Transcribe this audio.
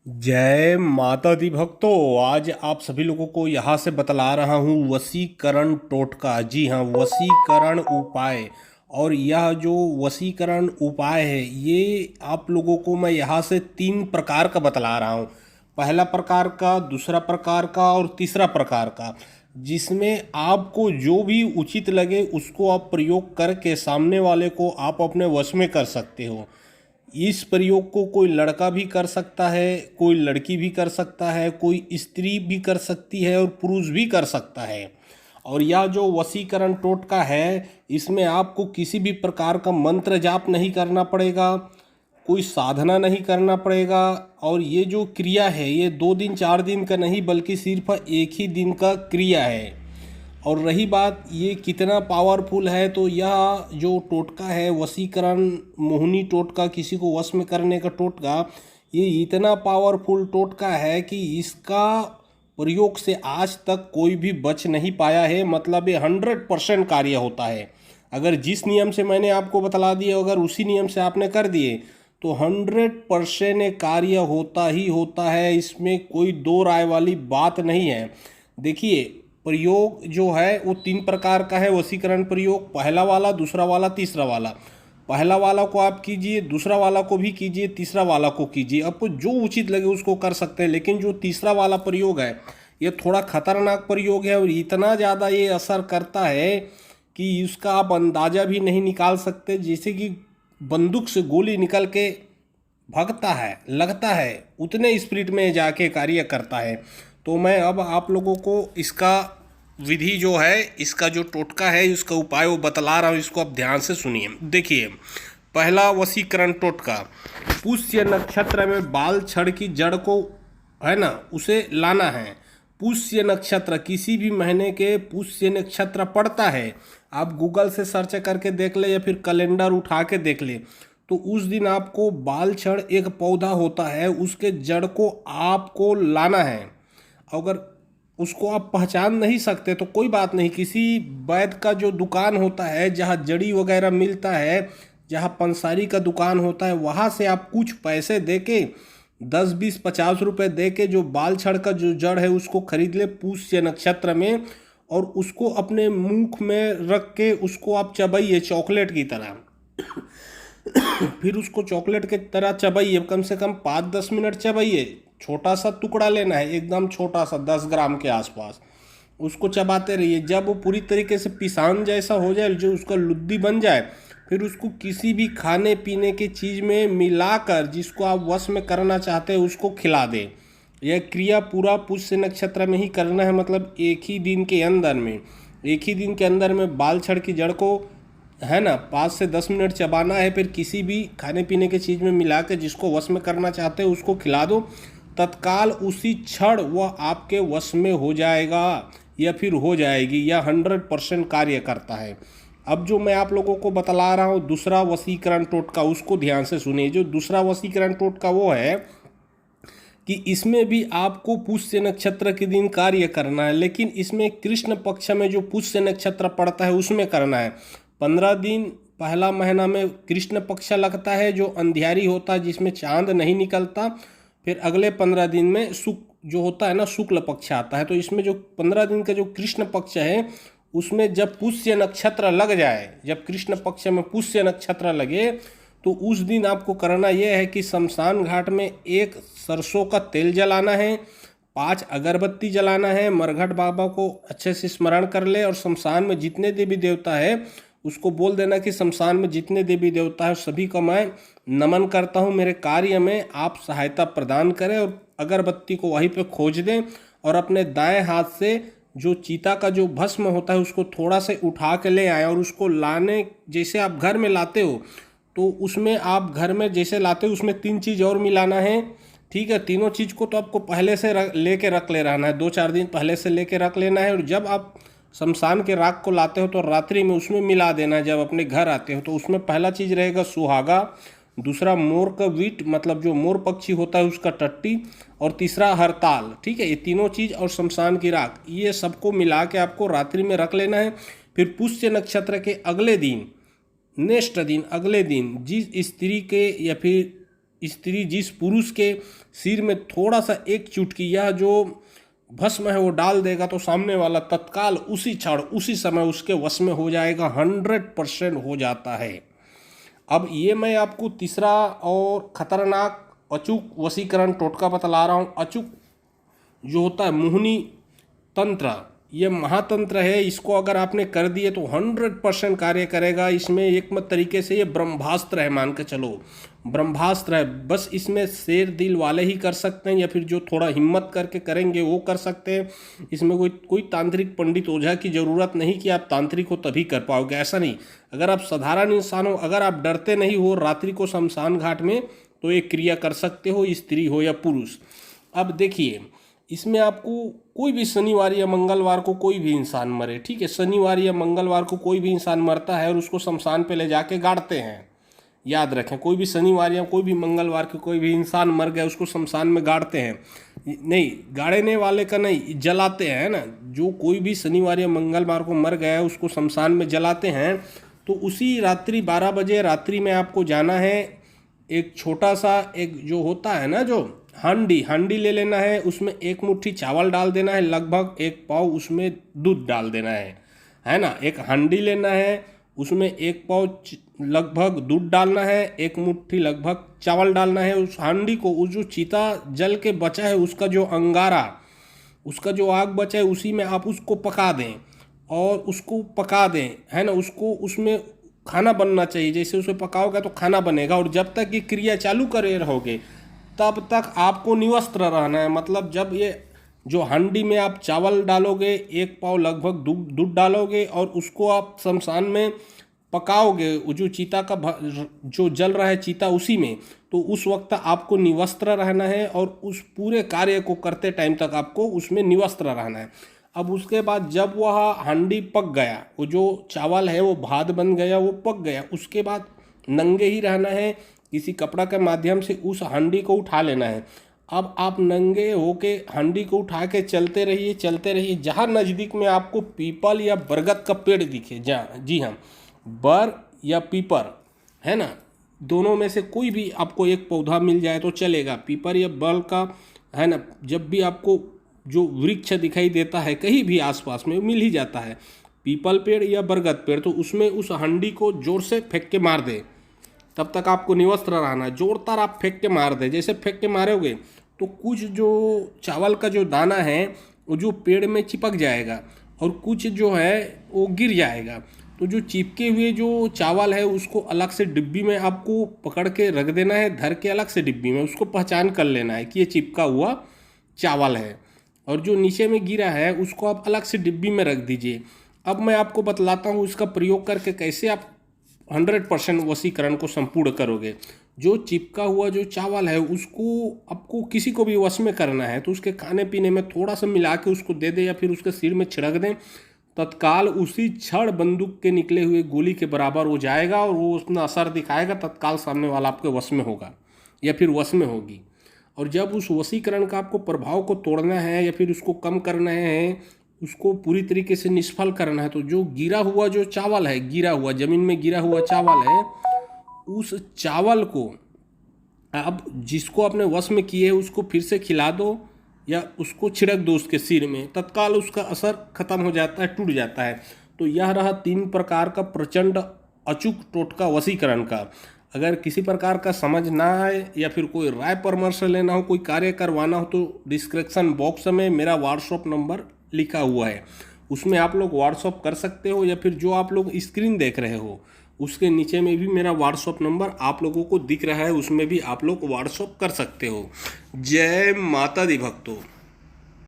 जय माता दी भक्तों। आज आप सभी लोगों को यहाँ से बतला रहा हूँ वशीकरण टोटका। जी हाँ, वशीकरण उपाय। और यह जो वशीकरण उपाय है ये आप लोगों को मैं यहाँ से 3 प्रकार का बतला रहा हूँ। पहला प्रकार का, दूसरा प्रकार का और तीसरा प्रकार का, जिसमें आपको जो भी उचित लगे उसको आप प्रयोग करके सामने वाले को आप अपने वश में कर सकते हो। इस प्रयोग को कोई लड़का भी कर सकता है, कोई लड़की भी कर सकता है, कोई स्त्री भी कर सकती है और पुरुष भी कर सकता है। और यह जो वशीकरण टोटका है इसमें आपको किसी भी प्रकार का मंत्र जाप नहीं करना पड़ेगा, कोई साधना नहीं करना पड़ेगा। और ये जो क्रिया है ये 2 दिन 4 दिन का नहीं बल्कि सिर्फ एक ही दिन का क्रिया है। और रही बात ये कितना पावरफुल है, तो यह जो टोटका है वशीकरण मोहिनी टोटका, किसी को वश में करने का टोटका, ये इतना पावरफुल टोटका है कि इसका प्रयोग से आज तक कोई भी बच नहीं पाया है। मतलब ये 100% कार्य होता है। अगर जिस नियम से मैंने आपको बतला दिया अगर उसी नियम से आपने कर दिए तो 100% ये कार्य होता ही होता है। इसमें कोई दो राय वाली बात नहीं है। देखिए, प्रयोग जो है वो 3 प्रकार का है वशीकरण प्रयोग। पहला वाला, दूसरा वाला, तीसरा वाला। पहला वाला को आप कीजिए, दूसरा वाला को भी कीजिए, तीसरा वाला को कीजिए। आपको जो उचित लगे उसको कर सकते हैं। लेकिन जो तीसरा वाला प्रयोग है ये थोड़ा खतरनाक प्रयोग है और इतना ज़्यादा ये असर करता है कि उसका आप अंदाज़ा भी नहीं निकाल सकते। जैसे कि बंदूक से गोली निकल के भगता है, लगता है, उतने स्पीड में जाके कार्य करता है। तो मैं अब आप लोगों को इसका विधि जो है, इसका जो टोटका है, इसका उपाय वो बतला रहा हूँ। इसको आप ध्यान से सुनिए। देखिए, पहला वशीकरण टोटका, पुष्य नक्षत्र में बाल छड़ की जड़ को है ना उसे लाना है। पुष्य नक्षत्र, किसी भी महीने के पुष्य नक्षत्र पड़ता है, आप गूगल से सर्च करके देख ले या फिर कैलेंडर उठा के देख ले, तो उस दिन आपको बाल छड़ एक पौधा होता है उसके जड़ को आपको लाना है। अगर उसको आप पहचान नहीं सकते तो कोई बात नहीं, किसी वैद्य का जो दुकान होता है जहाँ जड़ी वगैरह मिलता है, जहाँ पंसारी का दुकान होता है, वहाँ से आप कुछ पैसे दे के 10 20 50 रुपए दे के जो बाल छड़ का जो जड़ है उसको खरीद ले पुष्य नक्षत्र में। और उसको अपने मुख में रख के उसको आप चबाइए चॉकलेट की तरह। फिर उसको चॉकलेट की तरह चबाइए, कम से कम 5 10 मिनट चबाइए। छोटा सा टुकड़ा लेना है, एकदम छोटा सा, 10 ग्राम के आसपास। उसको चबाते रहिए। जब वो पूरी तरीके से पिसान जैसा हो जाए, जो उसका लुद्दी बन जाए, फिर उसको किसी भी खाने पीने की चीज़ में मिलाकर जिसको आप वश में करना चाहते हैं उसको खिला दें। यह क्रिया पूरा पुष्य नक्षत्र में ही करना है। मतलब एक ही दिन के अंदर में, एक ही दिन के अंदर में बाल छड़ की जड़ को है ना 5 से 10 मिनट चबाना है। फिर किसी भी खाने पीने की चीज़ में मिला के जिसको वश में करना चाहते हैं उसको खिला दो। तत्काल उसी क्षण वह आपके वश में हो जाएगा या फिर हो जाएगी। यह 100% कार्य करता है। अब जो मैं आप लोगों को बतला रहा हूँ दूसरा वशीकरण टोटका, उसको ध्यान से सुनिए। जो दूसरा वशीकरण टोटका वो है कि इसमें भी आपको पुष्य नक्षत्र के दिन कार्य करना है, लेकिन इसमें कृष्ण पक्ष में जो पुष्य नक्षत्र पड़ता है उसमें करना है। 15 दिन पहला महीना में कृष्ण पक्ष लगता है जो अंधियारी होता है, जिसमें चांद नहीं निकलता। फिर अगले 15 दिन में जो होता है ना शुक्ल पक्ष आता है। तो इसमें जो 15 दिन का जो कृष्ण पक्ष है उसमें जब पुष्य नक्षत्र लग जाए, जब कृष्ण पक्ष में पुष्य नक्षत्र लगे, तो उस दिन आपको करना यह है कि शमशान घाट में 1 सरसों का तेल जलाना है, 5 अगरबत्ती जलाना है, मरघट बाबा को अच्छे से स्मरण कर ले और शमशान में जितने देवी देवता है उसको बोल देना कि शमशान में जितने देवी देवता है सभी को मैं नमन करता हूँ, मेरे कार्य में आप सहायता प्रदान करें। और अगरबत्ती को वहीं पे खोज दें और अपने दाएं हाथ से जो चीता का जो भस्म होता है उसको थोड़ा से उठा के ले आए। और उसको लाने, जैसे आप घर में लाते हो तो उसमें आप घर में जैसे लाते हो उसमें 3 चीज़ और मिलाना है। ठीक है, तीनों चीज़ को तो आपको पहले से लेके रख ले रहना है, 2 4 दिन पहले से लेके रख लेना है। और जब आप शमशान के राख को लाते हो तो रात्रि में उसमें मिला देना है। जब अपने घर आते हो तो उसमें पहला चीज़ रहेगा सुहागा, दूसरा मोर का वीट मतलब जो मोर पक्षी होता है उसका टट्टी, और तीसरा हरताल। ठीक है, ये तीनों चीज़ और शमशान की राख, ये सबको मिला के आपको रात्रि में रख लेना है। फिर पुष्य नक्षत्र के अगले दिन, नेक्स्ट दिन, अगले दिन जिस स्त्री के या फिर स्त्री, जिस पुरुष के सिर में थोड़ा सा एक चुटकी यह जो भस्म है वो डाल देगा तो सामने वाला तत्काल उसी क्षण उसी समय उसके वश में हो जाएगा, 100% हो जाता है। अब ये मैं आपको तीसरा और खतरनाक अचूक वशीकरण टोटका बतला रहा हूँ। अचूक जो होता है मोहिनी तंत्र, ये महातंत्र है, इसको अगर आपने कर दिए तो 100% कार्य करेगा। इसमें एक मत तरीके से ये ब्रह्मास्त्र है, मान के चलो ब्रह्मास्त्र है। बस इसमें शेर दिल वाले ही कर सकते हैं या फिर जो थोड़ा हिम्मत करके करेंगे वो कर सकते हैं। इसमें कोई तांत्रिक पंडित ओझा की ज़रूरत नहीं कि आप तांत्रिक हो तभी कर पाओगे, ऐसा नहीं। अगर आप साधारण इंसान हो, अगर आप डरते नहीं हो रात्रि को शमशान घाट में, तो ये क्रिया कर सकते हो, स्त्री हो या पुरुष। अब देखिए, इसमें आपको कोई भी शनिवार या मंगलवार को कोई भी इंसान मरे, ठीक है, शनिवार या मंगलवार को कोई भी इंसान मरता है और उसको शमशान पे ले जाके गाड़ते हैं। याद रखें, कोई भी शनिवार या कोई भी मंगलवार को कोई भी इंसान मर गया उसको शमशान में गाड़ते हैं, नहीं गाड़ने वाले का नहीं, जलाते हैं ना। जो कोई भी शनिवार या मंगलवार को मर गया उसको शमशान में जलाते हैं। तो उसी रात्रि 12 बजे रात्रि में आपको जाना है, एक छोटा सा एक जो होता है ना जो हांडी ले लेना है, उसमें एक मुट्ठी चावल डाल देना है, लगभग 1 पाव उसमें दूध डाल देना है ना। एक हांडी लेना है, उसमें 1 पाव लगभग दूध डालना है, 1 मुट्ठी लगभग चावल डालना है। उस हांडी को, उस जो चीता जल के बचा है उसका जो अंगारा, उसका जो आग बचा है उसी में आप उसको पका दें और उसको पका दें, है ना। उसको उसमें खाना बनना चाहिए, जैसे उसे पकाओगे तो खाना बनेगा। और जब तक ये क्रिया चालू करे रहोगे तब तक आपको निवस्त्र रहना है। मतलब जब ये जो हांडी में आप चावल डालोगे, 1 पाव लगभग दूध डालोगे और उसको आप शमशान में पकाओगे, वो जो चीता का जो जल रहा है चीता उसी में, तो उस वक्त आपको निवस्त्र रहना है और उस पूरे कार्य को करते टाइम तक आपको उसमें निवस्त्र रहना है। अब उसके बाद जब वह हांडी पक गया, वो जो चावल है वो भात बन गया, वो पक गया, उसके बाद नंगे ही रहना है, किसी कपड़ा के माध्यम से उस हांडी को उठा लेना है। अब आप नंगे होके हांडी को उठा के चलते रहिए जहाँ नज़दीक में आपको पीपल या बरगद का पेड़ दिखे, जहाँ, जी हाँ, बर या पीपर, है ना, दोनों में से कोई भी आपको एक पौधा मिल जाए तो चलेगा, पीपर या बर का, है ना। जब भी आपको जो वृक्ष दिखाई देता है कहीं भी आसपास में मिल ही जाता है, पीपल पेड़ या बरगद पेड़, तो उसमें उस हांडी को जोर से फेंक के मार दे, तब तक आपको निवस्त्र रहना है। जोरदार आप फेंक के मार दे, जैसे फेंक के मारोगे तो कुछ जो चावल का जो दाना है वो जो पेड़ में चिपक जाएगा और कुछ जो है वो गिर जाएगा। तो जो चिपके हुए जो चावल है उसको अलग से डिब्बी में आपको पकड़ के रख देना है, धर के अलग से डिब्बी में उसको पहचान कर लेना है कि ये चिपका हुआ चावल है। और जो नीचे में गिरा है उसको आप अलग से डिब्बी में रख दीजिए। अब मैं आपको बतलाता हूँ इसका प्रयोग करके कैसे आप 100% वशीकरण को संपूर्ण करोगे। जो चिपका हुआ जो चावल है उसको आपको किसी को भी वश में करना है तो उसके खाने पीने में थोड़ा सा मिला के उसको दे दे या फिर उसके सिर में छिड़क दें, तत्काल उसी क्षण बंदूक के निकले हुए गोली के बराबर हो जाएगा और वो अपना असर दिखाएगा, तत्काल सामने वाला आपके वश में होगा या फिर वश में होगी। और जब उस वशीकरण का आपको प्रभाव को तोड़ना है या फिर उसको कम करना है, उसको पूरी तरीके से निष्फल करना है, तो जो गिरा हुआ जो चावल है, गिरा हुआ ज़मीन में गिरा हुआ चावल है, उस चावल को आप जिसको अपने वश में किए उसको फिर से खिला दो या उसको छिड़क दो उसके सिर में, तत्काल उसका असर खत्म हो जाता है, टूट जाता है। तो यह रहा 3 प्रकार का प्रचंड अचूक टोटका वशीकरण का। अगर किसी प्रकार का समझ ना आए या फिर कोई राय परामर्श लेना हो, कोई कार्य करवाना हो, तो डिस्क्रिप्शन बॉक्स में मेरा व्हाट्सअप नंबर लिखा हुआ है, उसमें आप लोग व्हाट्सअप कर सकते हो या फिर जो आप लोग स्क्रीन देख रहे हो उसके नीचे में भी मेरा व्हाट्सअप नंबर आप लोगों को दिख रहा है, उसमें भी आप लोग व्हाट्सअप कर सकते हो। जय माता दी भक्तों।